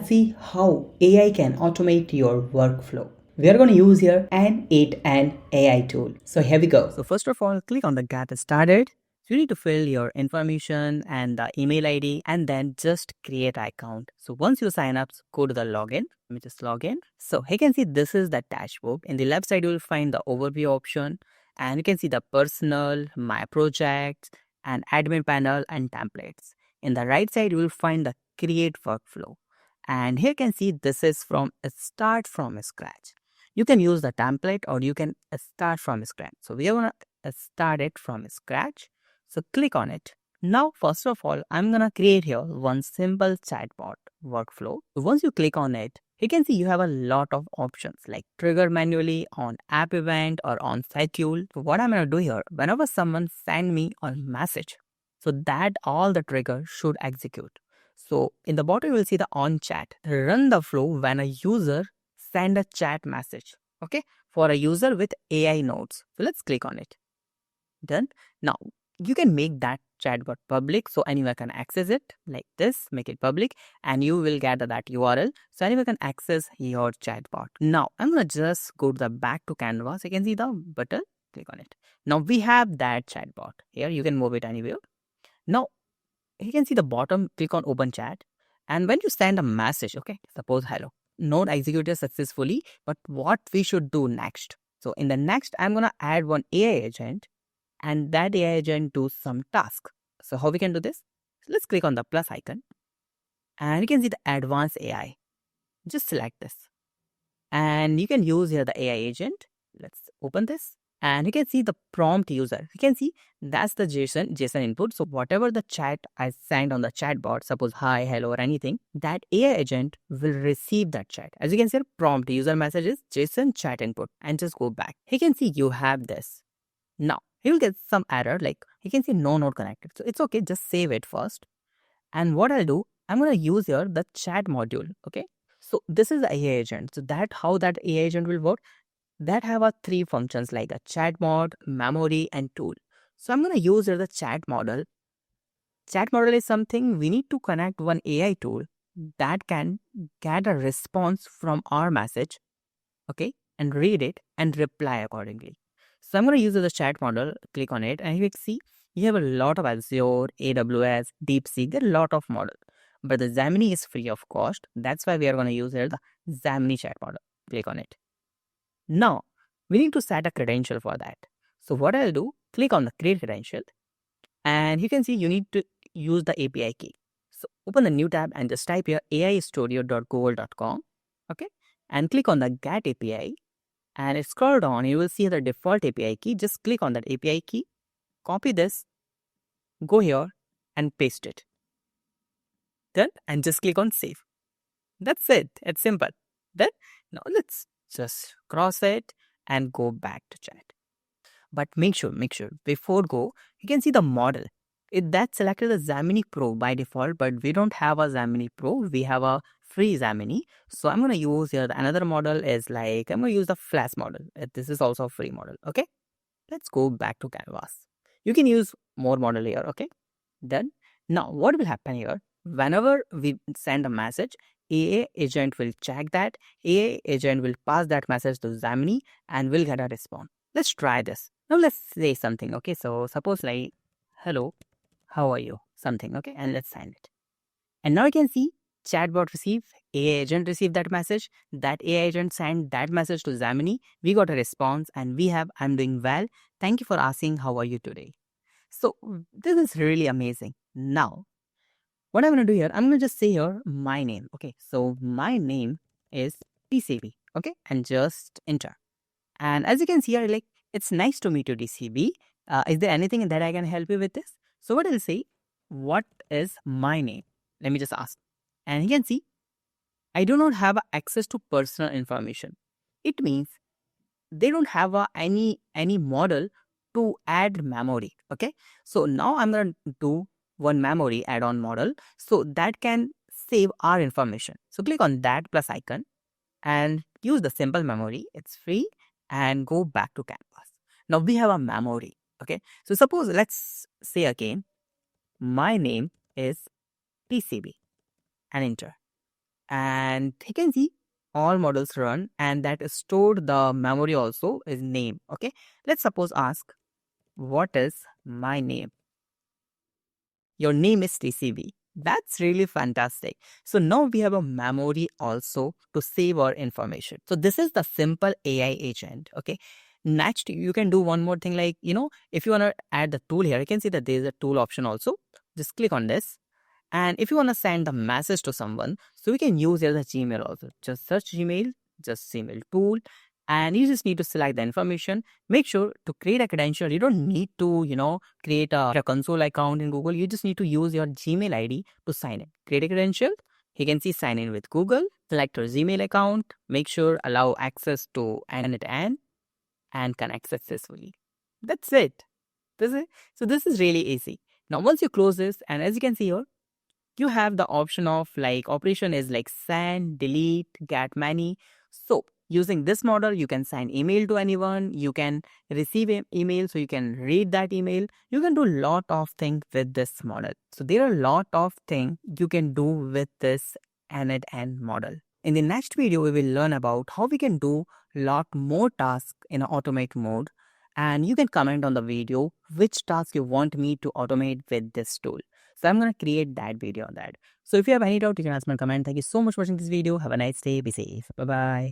let's see how AI can automate your workflow. We are going to use here n8n AI tool. So here we go. So first of all, click on the get started. You need to fill your information and the email ID and then just create account. So once you sign up, go to the login. Let me just log in. So you can see this is the dashboard. In the left side, you will find the overview option and you can see the personal, my projects and admin panel and templates. In the right side, you will find the create workflow. And here you can see this is from a start from scratch. You can use the template or you can start from scratch. So we are going to start it from scratch. So click on it. Now, first of all, I'm going to create here one simple chatbot workflow. So once you click on it, you can see you have a lot of options like trigger manually on app event or on schedule. So what I'm going to do here, whenever someone send me a message, so that all the trigger should execute. So in the bottom, you will see the on chat. Run the flow when a user send a chat message. Okay, for a user with AI nodes. So let's click on it. Done. Now you can make that chatbot public so anyone can access it like this. Make it public and you will get that URL so anyone can access your chatbot. Now I'm gonna just go to the back to canvas. You can see the button. Click on it. Now we have that chatbot here. You can move it anywhere. Now you can see the bottom, click on open chat. And when you send a message, okay, suppose hello, node executed successfully, but what we should do next? So in the next, I'm going to add one AI agent and that AI agent do some task. So how we can do this? So let's click on the plus icon and you can see the advanced AI. Just select this and you can use here the AI agent. Let's open this. And you can see the prompt user. You can see that's the JSON input. So whatever the chat I sent on the chatbot, suppose hi, hello, or anything, that AI agent will receive that chat. As you can see, prompt user messages, JSON chat input, and just go back. You can see you have this. Now you will get some error like you can see no node connected. So it's okay, just save it first. And what I'll do, I'm gonna use here the chat module. Okay. So this is the AI agent. So that how that AI agent will work. That have a three functions like a chat mod, memory, and tool. So I'm going to use the chat model. Chat model is something we need to connect one AI tool that can get a response from our message, okay, and read it and reply accordingly. So I'm going to use the chat model, click on it, and you can see you have a lot of Azure, AWS, DeepSeek, there are a lot of models. But the Gemini is free of cost. That's why we are going to use here the Gemini chat model. Click on it. Now, we need to set a credential for that. So what I'll do, click on the create credential and you can see you need to use the API key. So open the new tab and just type here aistudio.google.com. Okay. And click on the get API and scroll down. You will see the default API key. Just click on that API key, copy this, go here and paste it. Done. And just click on save. That's it. It's simple. Then now let's just cross it and go back to chat. But make sure before go, you can see the model. That selected the Gemini Pro by default, but we don't have a Gemini Pro. We have a free Gemini. So I'm going to use here another model is like, I'm going to use the Flash model. This is also a free model. Okay. Let's go back to canvas. You can use more model here. Okay. Done. Now what will happen here? Whenever we send a message, AI agent will check that. AI agent will pass that message to Gemini and will get a response. Let's try this. Now let's say something. Okay, so suppose like, hello, how are you? Something. Okay, and let's send it. And now you can see chatbot received, AI agent received that message. That AI agent sent that message to Gemini. We got a response and we have, I'm doing well. Thank you for asking, how are you today? So this is really amazing. Now, what I'm going to do here, I'm going to just say here my name. Okay, so my name is TCB. Okay, and just enter. And as you can see here, like, it's nice to meet you, DCB. Is there anything that I can help you with this? So what I'll say, what is my name? Let me just ask. And you can see, I do not have access to personal information. It means they don't have any model to add memory. Okay, so now I'm going to do one memory add-on model so that can save our information. So click on that plus icon and use the simple memory. It's free and go back to canvas. Now we have a memory. Okay, so suppose let's say again, my name is PCB and enter. and you can see all models run, and that is stored the memory also is name. Okay, let's suppose ask what is my name. Your name is TCB. That's really fantastic. So now we have a memory also to save our information. So this is the simple AI agent. Okay. Next, you can do one more thing, like, if you want to add the tool here, you can see that there is a tool option also. Just click on this. And if you want to send the message to someone, so we can use here the Gmail also. Just search Gmail, just Gmail tool, and you just need to select the information. Make sure to create a credential. You don't need to, create a console account in Google. You just need to use your Gmail ID to sign in. Create a credential. You can see sign in with Google. Select your Gmail account. Make sure allow access to n8n and connect successfully. That's it. So this is really easy. Now once you close this, and as you can see here, you have the option of like operation is like send, delete, get many. So using this model, you can send email to anyone, you can receive email, so you can read that email. You can do a lot of things with this model. So there are a lot of things you can do with this n8n model. In the next video, we will learn about how we can do a lot more tasks in automate mode. And you can comment on the video which task you want me to automate with this tool. So I'm going to create that video on that. So if you have any doubt, you can ask me in comment. Thank you so much for watching this video. Have a nice day. Be safe. Bye-bye.